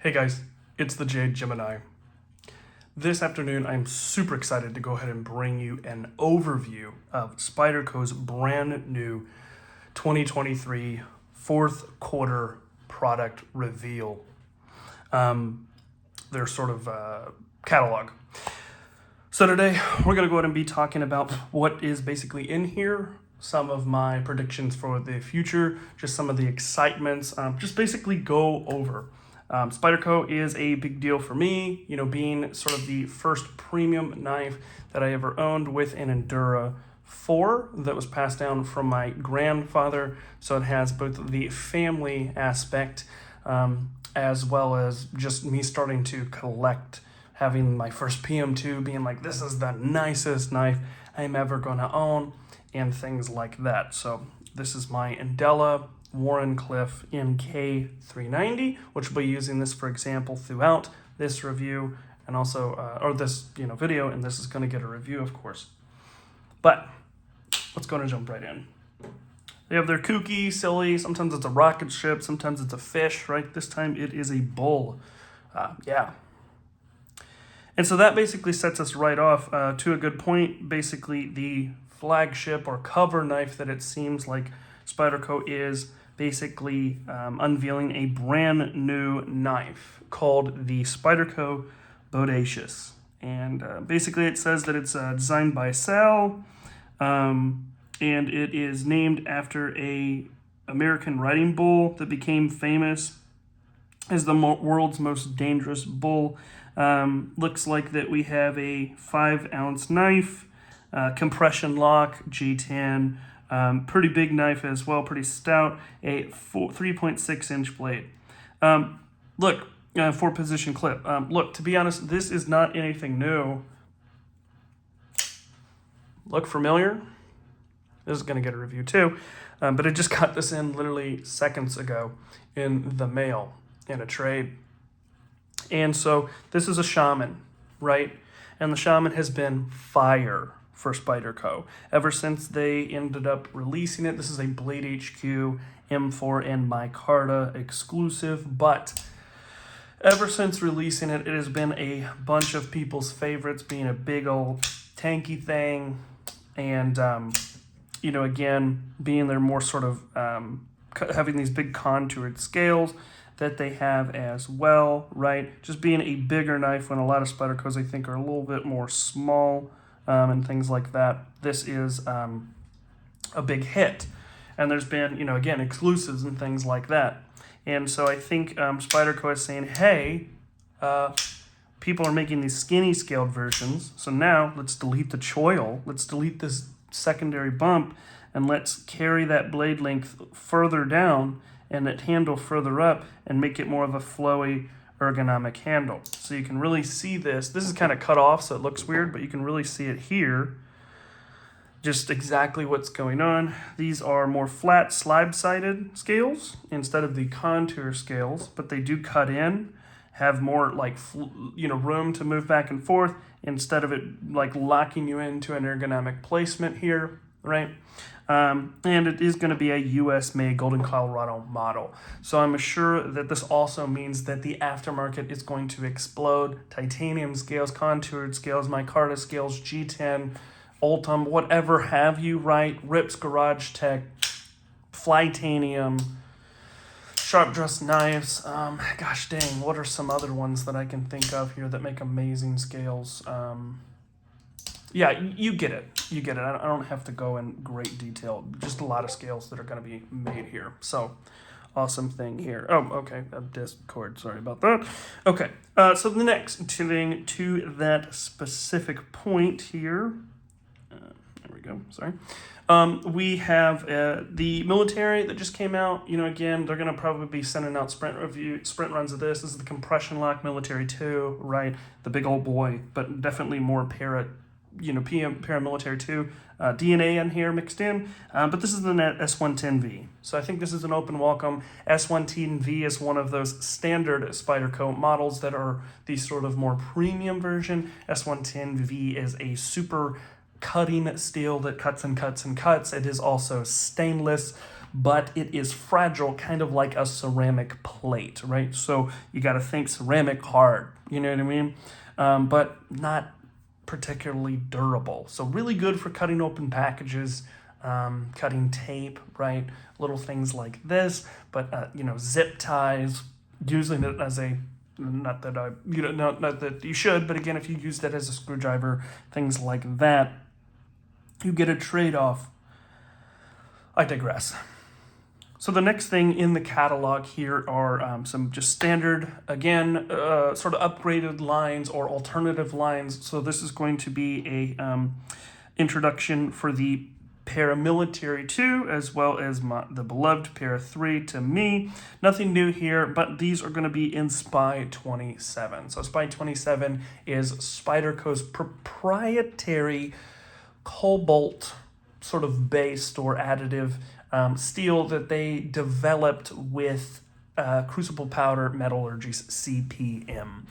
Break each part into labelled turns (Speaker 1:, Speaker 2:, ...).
Speaker 1: Hey guys, it's the Jade Gemini. This afternoon, I'm super excited to go ahead and bring you an overview of Spyderco's brand new 2023 fourth quarter product reveal. Their sort of catalog. So today, we're going to go ahead and be talking about what is basically in here, some of my predictions for the future, just some of the excitements, just basically go over. Spyderco is a big deal for me, being sort of the first premium knife that I ever owned with an Endura 4 that was passed down from my grandfather. So it has both the family aspect as well as just me starting to collect, having my first PM2 being like, this is the nicest knife I'm ever going to own, and things like that. So this is my Endella Warrenclyffe MK390, which will be using this, for example, throughout this review and also, or this video, and this is going to get a review, of course. But let's go and jump right in. They have their kooky, silly, sometimes it's a rocket ship, sometimes it's a fish, right? This time it is a bull. Yeah. And so that basically sets us right off to a good point. Basically, the flagship or cover knife that it seems like Spyderco is basically unveiling a brand new knife called the Spyderco Bodacious. And basically it says that it's designed by Sal, and it is named after a American riding bull that became famous as the world's most dangerous bull. Looks like that we have a 5-ounce knife, compression lock, G10, pretty big knife as well, pretty stout, a 3.6-inch blade. Look, 4-position clip. Look, to be honest, this is not anything new. Look familiar? This is going to get a review too, but I just got this in literally seconds ago in the mail in a trade. And so this is a Shaman, right? And the Shaman has been fire for Spyderco ever since they ended up releasing it. This is a Blade HQ M4 and micarta exclusive, but ever since releasing it, it has been a bunch of people's favorites, being a big old tanky thing, and again, being their more sort of having these big contoured scales that they have as well, right? Just being a bigger knife when a lot of Spydercos, I think, are a little bit more small, and things like that. This is a big hit. And there's been, again, exclusives and things like that. And so I think Spyderco is saying, hey, people are making these skinny scaled versions. So now let's delete the choil. Let's delete this secondary bump, and let's carry that blade length further down and that handle further up and make it more of a flowy, ergonomic handle. So you can really see this. This is kind of cut off, so it looks weird, but you can really see it here. Just exactly what's going on. These are more flat slab-sided scales instead of the contour scales, but they do cut in, have more like room to move back and forth instead of it like locking you into an ergonomic placement here, right? And it is going to be a US-made Golden, Colorado model. So I'm sure that this also means that the aftermarket is going to explode. Titanium scales, contoured scales, micarta scales, G10, Ultim, whatever have you, right? Rips Garage Tech, Flytanium, sharp dress knives. Gosh dang, what are some other ones that I can think of here that make amazing scales? Yeah, you get it. You get it. I don't have to go in great detail. Just a lot of scales that are going to be made here. So, awesome thing here. Oh, okay. A Discord. Sorry about that. Okay. So the next thing to that specific point here. There we go. Sorry. We have the military that just came out. Again, they're going to probably be sending out sprint runs of this. This is the compression lock military 2, right? The big old boy, but definitely more paramilitary 2 DNA in here mixed in, but this is the S110V. So I think this is an open welcome. S110V is one of those standard Spyderco models that are the sort of more premium version. S110V is a super cutting steel that cuts and cuts and cuts. It is also stainless, but it is fragile, kind of like a ceramic plate, right? So you got to think ceramic hard, you know what I mean? But not particularly durable. So really good for cutting open packages, cutting tape, right? Little things like this, but zip ties, using it as a, not that you should, but again, if you use that as a screwdriver, things like that, you get a trade-off. I digress. So the next thing in the catalog here are some just standard, again, sort of upgraded lines or alternative lines. So this is going to be a introduction for the Paramilitary 2, as well as the beloved Para 3 to me. Nothing new here, but these are going to be in Spy 27. So Spy 27 is Spyderco's proprietary cobalt sort of based or additive steel that they developed with crucible powder metallurgy's CPM.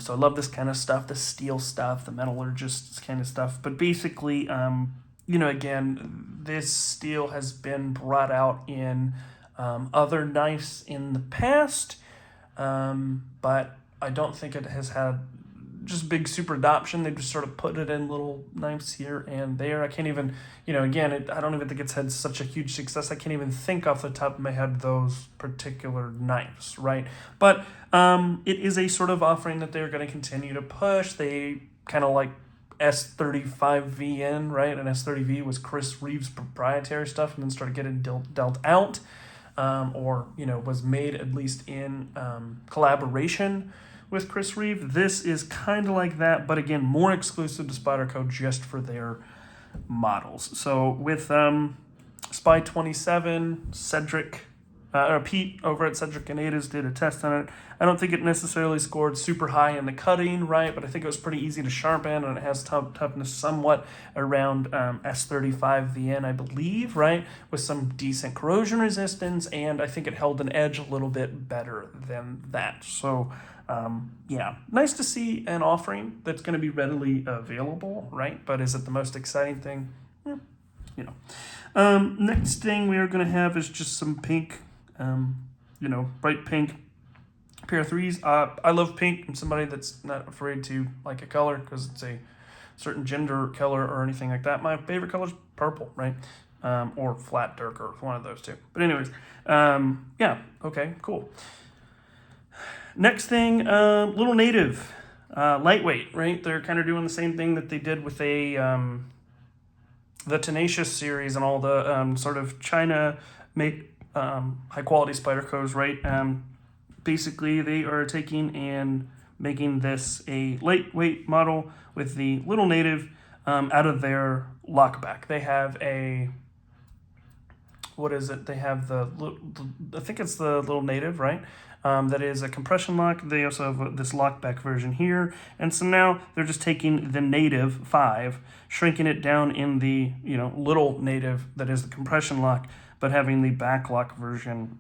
Speaker 1: So I love this kind of stuff, the steel stuff, the metallurgist kind of stuff. But basically, again, this steel has been brought out in other knives in the past, but I don't think it has had just big super adoption. They just sort of put it in little knives here and there. I can't even, again, I don't even think it's had such a huge success. I can't even think off the top of my head those particular knives, right? But it is a sort of offering that they're going to continue to push. They kind of like S35VN, right? And S30V was Chris Reeves' proprietary stuff, and then started getting dealt out, or was made at least in collaboration with Chris Reeve. This is kind of like that, but again, more exclusive to Spyderco just for their models. So with Spy 27, Pete over at Cedric and Ada's did a test on it. I don't think it necessarily scored super high in the cutting, right? But I think it was pretty easy to sharpen, and it has toughness somewhat around S35VN, I believe, right? With some decent corrosion resistance, and I think it held an edge a little bit better than that. So, nice to see an offering that's going to be readily available, right? But is it the most exciting thing? Next thing we are going to have is just some pink, bright pink Para 3s. I love pink. I'm somebody that's not afraid to like a color because it's a certain gender color or anything like that. My favorite color is purple, right? Or flat dark or one of those two. But anyways, okay, cool. Next thing, Little Native, lightweight, right? They're kind of doing the same thing that they did with the Tenacious series and all the sort of China-made high-quality Spydercos, right? Basically, they are taking and making this a lightweight model with the Little Native out of their lockback. They have a, what is it? They have I think it's the Little Native, right? That is a compression lock. They also have this lockback version here. And so now they're just taking the Native 5, shrinking it down in the, Little Native that is the compression lock, but having the backlock version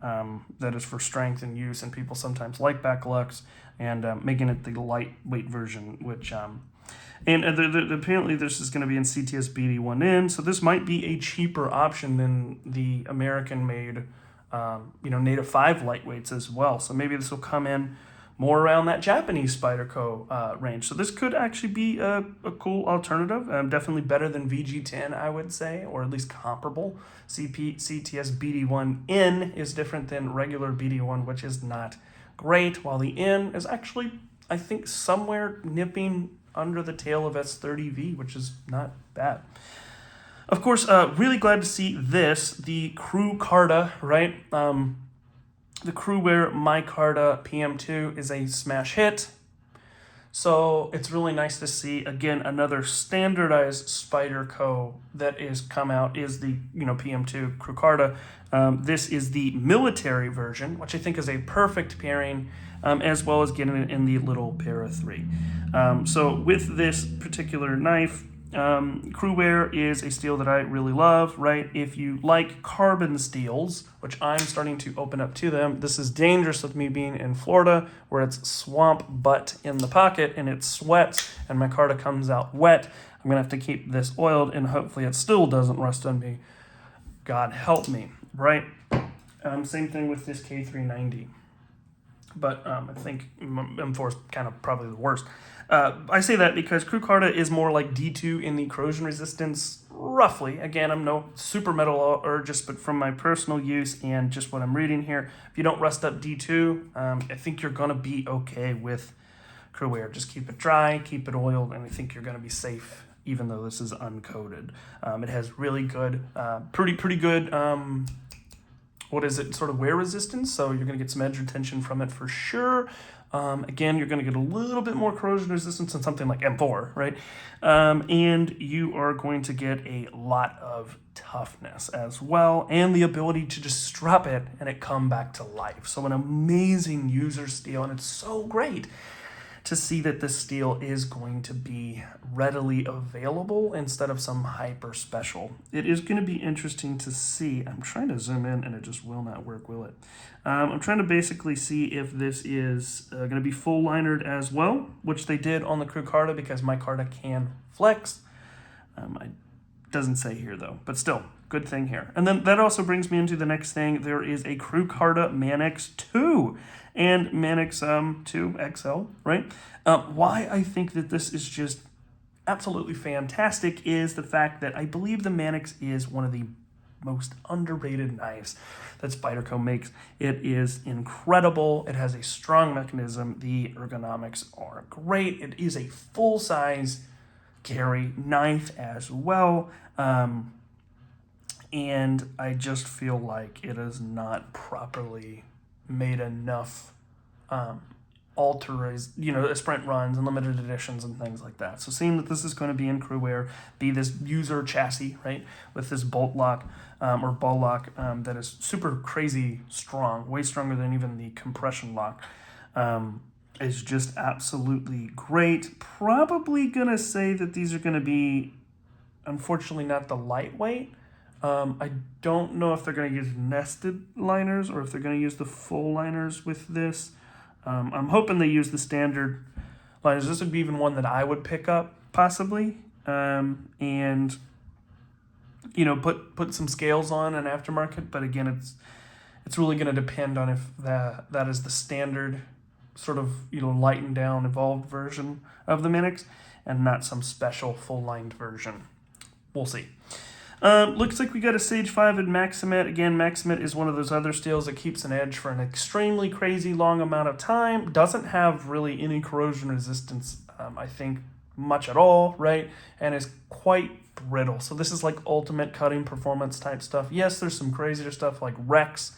Speaker 1: that is for strength and use, and people sometimes like backlocks, and making it the lightweight version, which apparently this is going to be in CTS BD1N, so this might be a cheaper option than the American-made Native 5 lightweights as well. So maybe this will come in more around that Japanese Spyderco range. So this could actually be a cool alternative. Definitely better than VG10, I would say, or at least comparable. CTS BD1N is different than regular BD1, which is not great, while the N is actually, I think, somewhere nipping under the tail of S30V, which is not bad. Of course, really glad to see this, the Cruwear, right? The Cruwear Micarta PM2 is a smash hit. So it's really nice to see, again, another standardized Spyderco that is come out is the, PM2 Cruwear. This is the military version, which I think is a perfect pairing, as well as getting it in the little Para 3. So with this particular knife, Cruwear is a steel that I really love, right? If you like carbon steels, which I'm starting to open up to them, this is dangerous with me being in Florida, where it's swamp butt in the pocket and it sweats and my micarta comes out wet. I'm gonna have to keep this oiled and hopefully it still doesn't rust on me. God help me. right? Same thing with this K390. But I think M4 is kind of probably the worst. I say that because Cruwear is more like D2 in the corrosion resistance, roughly. Again, I'm no super metallurgist, but from my personal use and just what I'm reading here, if you don't rust up D2, I think you're going to be okay with Cruwear. Just keep it dry, keep it oiled, and I think you're going to be safe, even though this is uncoated. It has really good, pretty good, what is it, sort of wear resistance, so you're going to get some edge retention from it for sure. Again, you're going to get a little bit more corrosion resistance than something like M4, right? And you are going to get a lot of toughness as well, and the ability to just strap it and it come back to life. So an amazing user steel, and it's so great to see that this steel is going to be readily available instead of some hyper special. It is going to be interesting to see. I'm trying to zoom in and it just will not work, will it? I'm trying to basically see if this is going to be full linered as well, which they did on the Cruwear because my Carta can flex. It doesn't say here though, but still, good thing here. And then that also brings me into the next thing. There is a Cruwear Manix 2 and Manix 2 XL, right? Why I think that this is just absolutely fantastic is the fact that I believe the Manix is one of the most underrated knives that Spyderco makes. It is incredible. It has a strong mechanism. The ergonomics are great. It is a full-size carry knife as well. And I just feel like it is not properly made enough sprint runs and limited editions and things like that. So seeing that this is going to be in Cruwear, be this user chassis, right, with this bolt lock or ball lock that is super crazy strong, way stronger than even the compression lock, is just absolutely great. Probably going to say that these are going to be, unfortunately, not the lightweight. I don't know if they're going to use nested liners or if they're going to use the full liners with this. I'm hoping they use the standard liners. This would be even one that I would pick up, possibly, and put some scales on an aftermarket. But again, it's really going to depend on if that is the standard sort of lightened down, evolved version of the Manix, and not some special full-lined version. We'll see. Looks like we got a Sage 5 in MagnaCut. Again, MagnaCut is one of those other steels that keeps an edge for an extremely crazy long amount of time. Doesn't have really any corrosion resistance, I think, much at all, right? And is quite brittle. So this is like ultimate cutting performance type stuff. Yes, there's some crazier stuff like Rex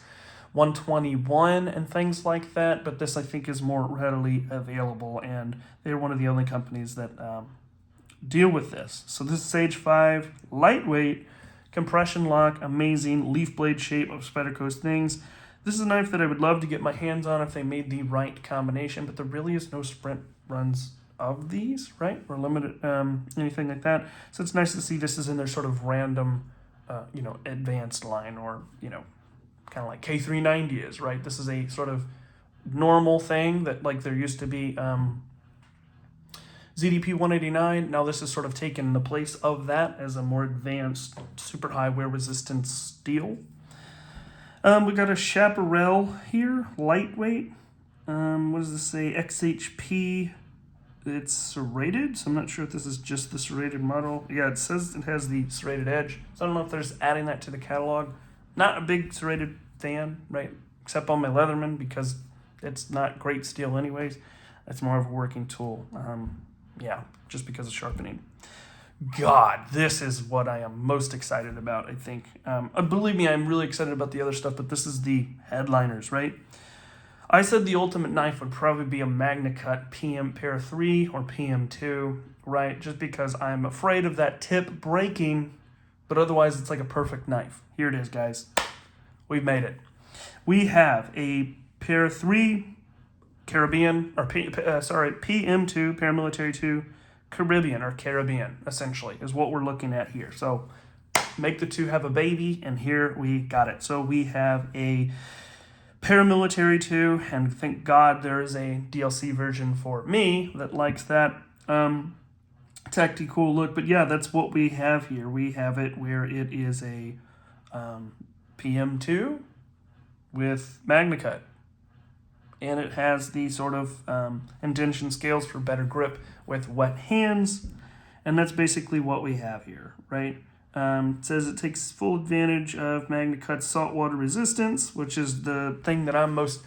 Speaker 1: 121 and things like that, but this I think is more readily available, and they're one of the only companies that deal with this. So this is Sage 5, lightweight, compression lock, amazing leaf blade shape of Spyderco's things. This is a knife that I would love to get my hands on if they made the right combination, but there really is no sprint runs of these, right? Or limited, anything like that. So it's nice to see this is in their sort of random, advanced line, or, kind of like K390 is, right? This is a sort of normal thing that, like, there used to be ZDP 189. Now this is sort of taken the place of that as a more advanced, super high wear resistance steel. We got a Chaparral here, lightweight. What does this say? XHP. It's serrated, so I'm not sure if this is just the serrated model. Yeah, it says it has the serrated edge. So I don't know if they're just adding that to the catalog. Not a big serrated fan, right? Except on my Leatherman, because it's not great steel anyways. It's more of a working tool. Yeah, just because of sharpening. God, this is what I am most excited about, I think. Believe me, I'm really excited about the other stuff, but this is the headliners, right? I said the ultimate knife would probably be a MagnaCut PM Pair 3 or PM2, right? Just because I'm afraid of that tip breaking, but otherwise it's like a perfect knife. Here it is, guys. We've made it. We have a Pair 3 Caribbean, or PM2, Paramilitary 2, Caribbean, or Caribbean, essentially, is what we're looking at here. So make the two have a baby, and here we got it. So we have a Paramilitary 2, and thank God there is a DLC version for me that likes that tactical look. But yeah, that's what we have here. We have it where it is a PM2 with MagnaCut. And it has the sort of indentation scales for better grip with wet hands. And that's basically what we have here, right? It says it takes full advantage of MagnaCut's saltwater resistance, which is the thing that I'm most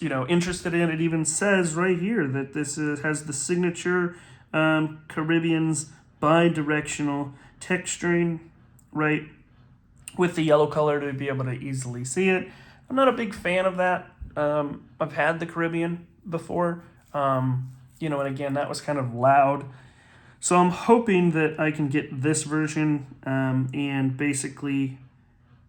Speaker 1: interested in. It even says right here that this has the signature Caribbean's bi-directional texturing, right, with the yellow color to be able to easily see it. I'm not a big fan of that. I've had the Caribbean before, and again, that was kind of loud. So I'm hoping that I can get this version, and basically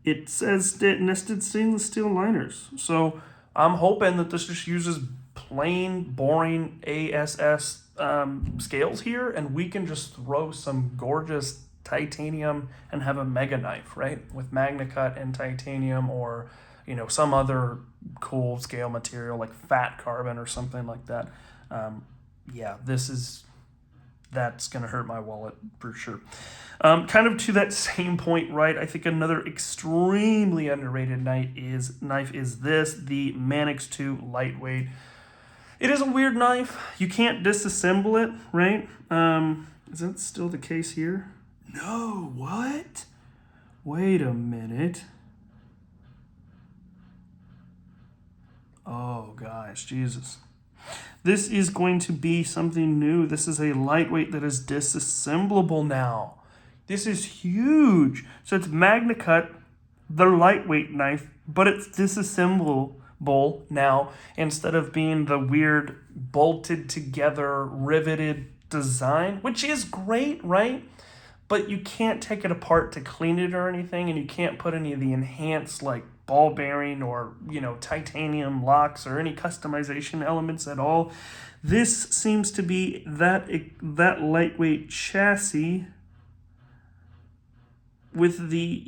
Speaker 1: it says nested stainless steel liners. So I'm hoping that this just uses plain, boring ASS scales here, and we can just throw some gorgeous titanium and have a mega knife, right? With MagnaCut and titanium, or some other cool scale material like fat carbon or something like that. That's going to hurt my wallet for sure. Kind of to that same point, right? I think another extremely underrated knife is this, the Manix 2 lightweight. It is a weird knife. You can't disassemble it, right? Is that still the case here? No, what? Wait a minute. Oh, gosh, Jesus. This is going to be something new. This is a lightweight that is disassemblable now. This is huge. So it's MagnaCut, the lightweight knife, but it's disassemblable now instead of being the weird bolted together, riveted design, which is great, right? But you can't take it apart to clean it or anything, and you can't put any of the enhanced like ball bearing or titanium locks or any customization elements at all. This seems to be that lightweight chassis with the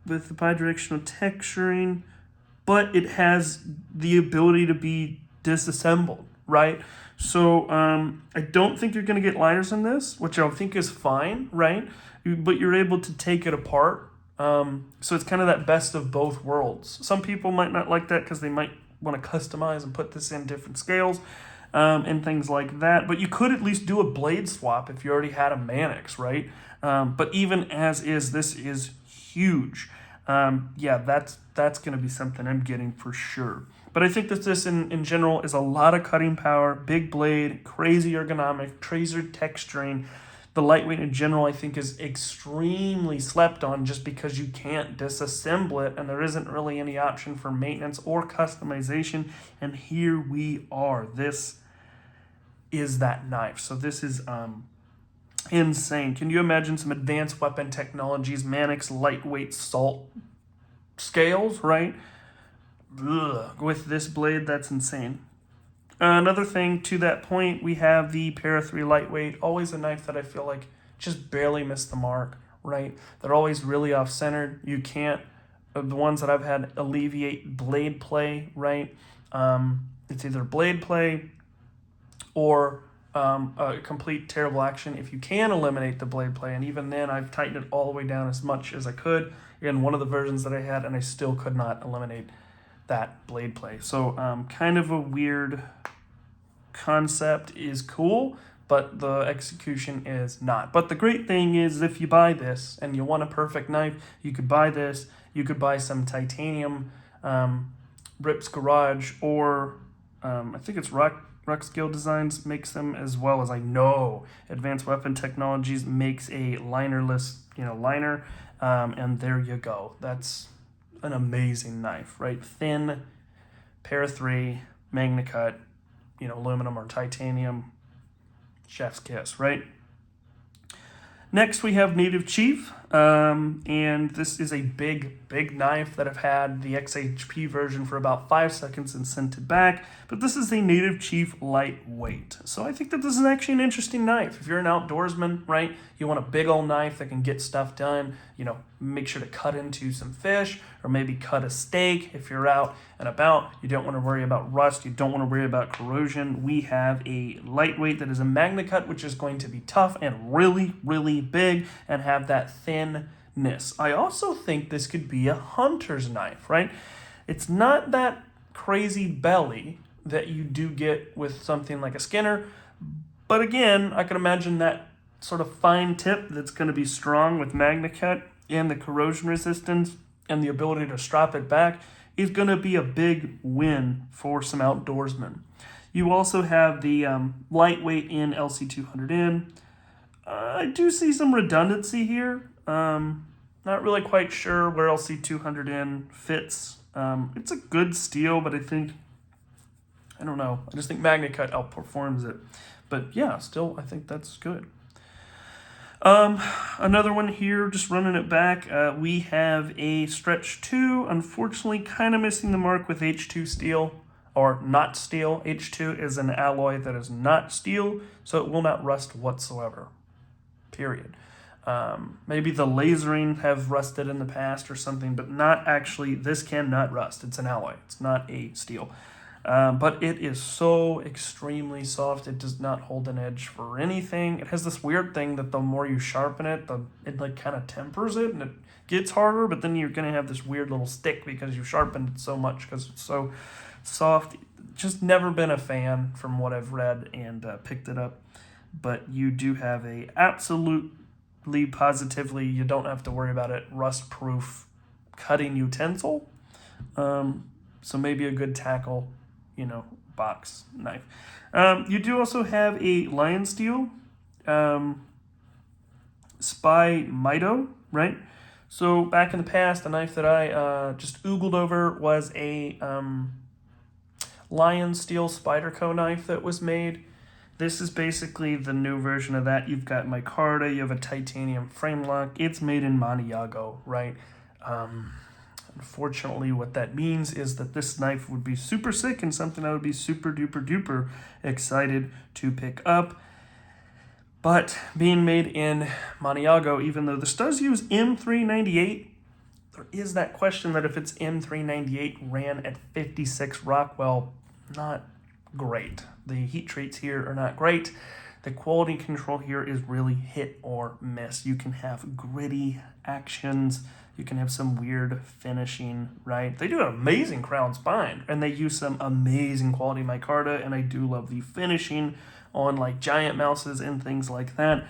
Speaker 1: bidirectional texturing, but it has the ability to be disassembled, right? So I don't think you're going to get liners in this, which I think is fine, right? But you're able to take it apart. So it's kind of that best of both worlds. Some people might not like that because they might want to customize and put this in different scales and things like that. But you could at least do a blade swap if you already had a Manix, right? But even as is, this is huge. That's going to be something I'm getting for sure. But I think that this in general is a lot of cutting power, big blade, crazy ergonomic, tracer texturing. The lightweight in general, I think, is extremely slept on just because you can't disassemble it and there isn't really any option for maintenance or customization. And here we are. This is that knife. So this is insane. Can you imagine some advanced weapon technologies, Manix lightweight salt scales, right? Ugh. With this blade, that's insane. Another thing to that point, we have the Para 3 lightweight, always a knife that I feel like just barely missed the mark, right? They're always really off-centered. You can't, the ones that I've had alleviate blade play, right? It's either blade play or a complete terrible action if you can eliminate the blade play. And even then, I've tightened it all the way down as much as I could in one of the versions that I had, and I still could not eliminate that blade play. So kind of a weird concept, is cool, but the execution is not. But the great thing is, if you buy this and you want a perfect knife, you could buy this. You could buy some titanium, Rip's Garage, or I think it's Rockscale Designs makes them, as well as I know Advanced Weapon Technologies makes a linerless liner, and there you go. That's an amazing knife, right? Thin, Para 3, MagnaCut, aluminum or titanium, chef's kiss, right? Next, we have Native Chief, and this is a big knife that I've had the XHP version for about 5 seconds and sent it back, but this is a Native Chief lightweight. So I think that this is actually an interesting knife. If you're an outdoorsman, right, you want a big old knife that can get stuff done, make sure to cut into some fish or maybe cut a steak if you're out and about. You don't want to worry about rust. You don't want to worry about corrosion. We have a lightweight that is a MagnaCut, which is going to be tough and really, really big and have that thin I also think this could be a hunter's knife, right? It's not that crazy belly that you do get with something like a Skinner, but again, I can imagine that sort of fine tip that's going to be strong with MagnaCut and the corrosion resistance and the ability to strap it back is going to be a big win for some outdoorsmen. You also have the lightweight in LC200N. I do see some redundancy here. Not really quite sure where LC200N fits. It's a good steel, but I don't know. I just think MagnaCut outperforms it. But yeah, still, I think that's good. Another one here, just running it back. We have a Stretch 2. Unfortunately, kind of missing the mark with H2 steel, or not steel. H2 is an alloy that is not steel, so it will not rust whatsoever. Period. Maybe the lasering have rusted in the past or something, but not actually. This cannot rust. It's an alloy. It's not a steel. But it is so extremely soft. It does not hold an edge for anything. It has this weird thing that the more you sharpen it, it like kind of tempers it and it gets harder, but then you're going to have this weird little stick because you sharpened it so much because it's so soft. Just never been a fan from what I've read and picked it up. But you do have a absolutely positively, you don't have to worry about it, rust-proof cutting utensil. So maybe a good tackle, box knife. You do also have a Lion Steel Spyderco, right? So back in the past, a knife that I just oogled over was a Lion Steel Spyderco knife that was made. This is basically the new version of that. You've got micarta, you have a titanium frame lock. It's made in Maniago, right? Unfortunately, what that means is that this knife would be super sick and something I would be super duper duper excited to pick up. But being made in Maniago, even though this does use M398, there is that question that if it's M398 ran at 56 Rockwell, not great. The heat treats here are not great. The quality control here is really hit or miss. You can have gritty actions. You can have some weird finishing, right? They do an amazing crown spine, and they use some amazing quality micarta, and I do love the finishing on like giant mouses and things like that.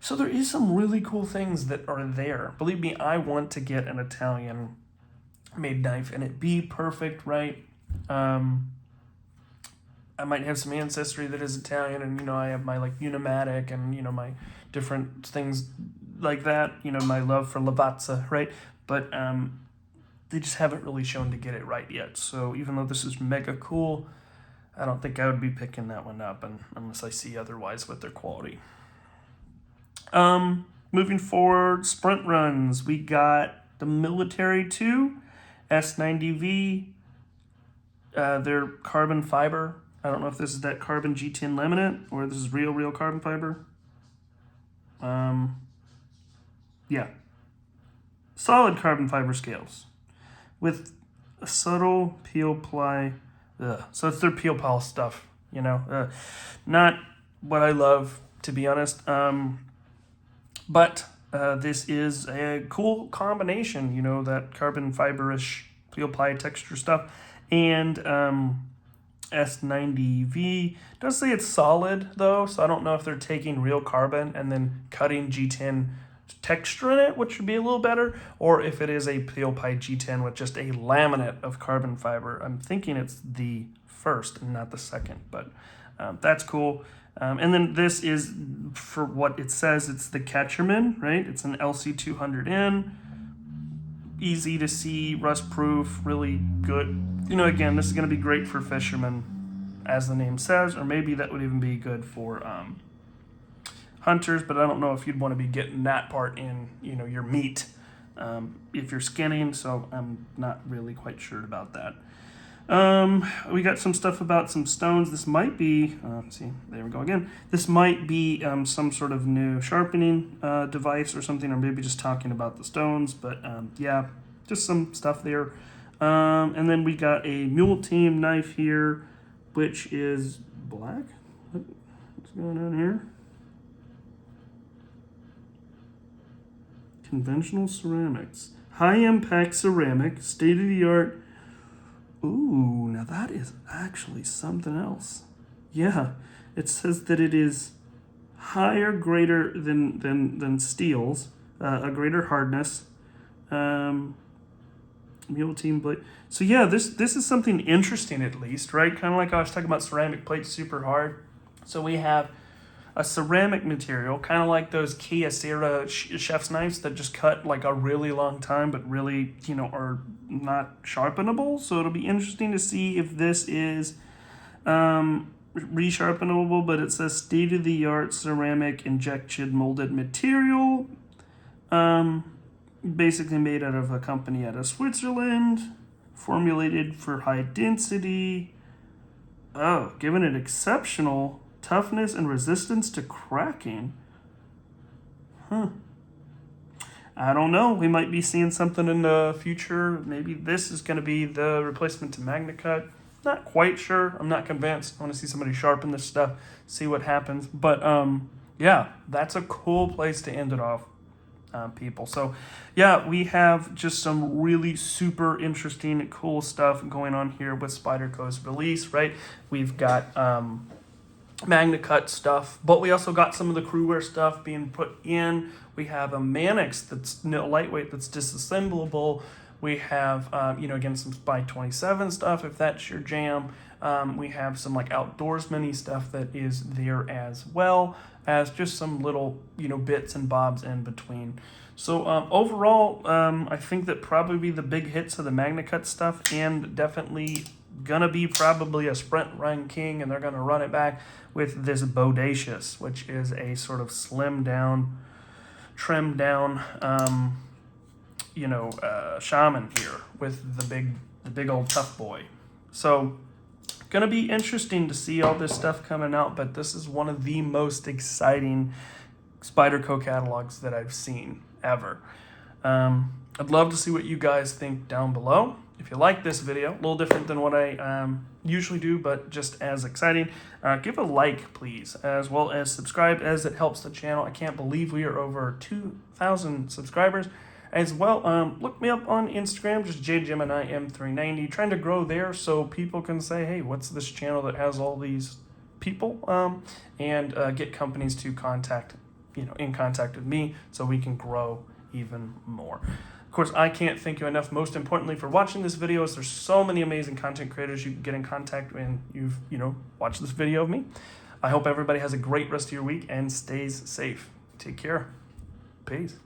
Speaker 1: So there is some really cool things that are there. Believe me, I want to get an Italian-made knife, and it be perfect, right? I might have some ancestry that is Italian, and I have my like Unimatic and my different things like that. My love for Lavazza, right? But they just haven't really shown to get it right yet. So even though this is mega cool, I don't think I would be picking that one up, unless I see otherwise with their quality. Moving forward, sprint runs. We got the Military 2 S90V. They're carbon fiber. I don't know if this is that carbon G10 laminate or this is real carbon fiber. Yeah. Solid carbon fiber scales with a subtle peel ply. So it's their peel pal stuff, not what I love, to be honest. But this is a cool combination, that carbon fiber-ish peel ply texture stuff and S90V. Does say it's solid though, so I don't know if they're taking real carbon and then cutting G10 texture in it, which would be a little better, or if it is a peel pie G10 with just a laminate of carbon fiber. I'm thinking it's the first and not the second, but that's cool. And then this is, for what it says, it's the Catcherman, right? It's an LC200N. Easy to see, rust proof, really good. Again, this is going to be great for fishermen, as the name says, or maybe that would even be good for hunters, but I don't know if you'd want to be getting that part in, your meat if you're skinning, so I'm not really quite sure about that. We got some stuff about some stones. This might be, see, there we go again. This might be some sort of new sharpening device or something, or maybe just talking about the stones, but yeah, just some stuff there. And then we got a Mule Team knife here, which is black. What's going on here? conventional ceramics. High impact ceramic, state of the art. Ooh, now that is actually something else. Yeah, it says that it is higher, greater than steels, a greater hardness. Mule team blade. So yeah, this is something interesting at least, right? Kind of like I was talking about ceramic plates, super hard. So we have a ceramic material, kind of like those Kyocera chef's knives that just cut like a really long time, but really, you know, are not sharpenable. So it'll be interesting to see if this is resharpenable, but it says state-of-the-art ceramic injection molded material. Basically made out of a company out of Switzerland, formulated for high density. Oh, given it exceptional toughness and resistance to cracking. I don't know. We might be seeing something in the future. Maybe this is going to be the replacement to MagnaCut. Not quite sure. I'm not convinced. I want to see somebody sharpen this stuff, see what happens. But yeah, that's a cool place to end it off. People. So yeah, we have just some really super interesting, cool stuff going on here with Spyderco's release, right? We've got MagnaCut stuff, but we also got some of the Cruwear stuff being put in. We have a Manix that's lightweight, that's disassemblable. We have, you know, again, some Spy 27 stuff, if that's your jam. We have some like outdoorsman-y stuff that is there as well as just some little, you know, bits and bobs in between. So overall, I think that probably the big hits of the MagnaCut stuff, and definitely gonna be probably a sprint run king, and they're gonna run it back with this Bodacious, which is a sort of slim down, trimmed down, you know, shaman here with the big old tough boy. So gonna be interesting to see all this stuff coming out, but this is one of the most exciting Spyderco catalogs that I've seen ever. I'd love to see what you guys think down below. If you like this video, a little different than what I usually do, but just as exciting, give a like, please, as well as subscribe, as it helps the channel. I can't believe we are over 2,000 subscribers. As well, look me up on Instagram, just JGeminiM390, trying to grow there so people can say, hey, what's this channel that has all these people? And get companies to in contact with me so we can grow even more. Of course, I can't thank you enough, most importantly, for watching this video, as there's so many amazing content creators you can get in contact with, and you've, watched this video of me. I hope everybody has a great rest of your week and stays safe. Take care. Peace.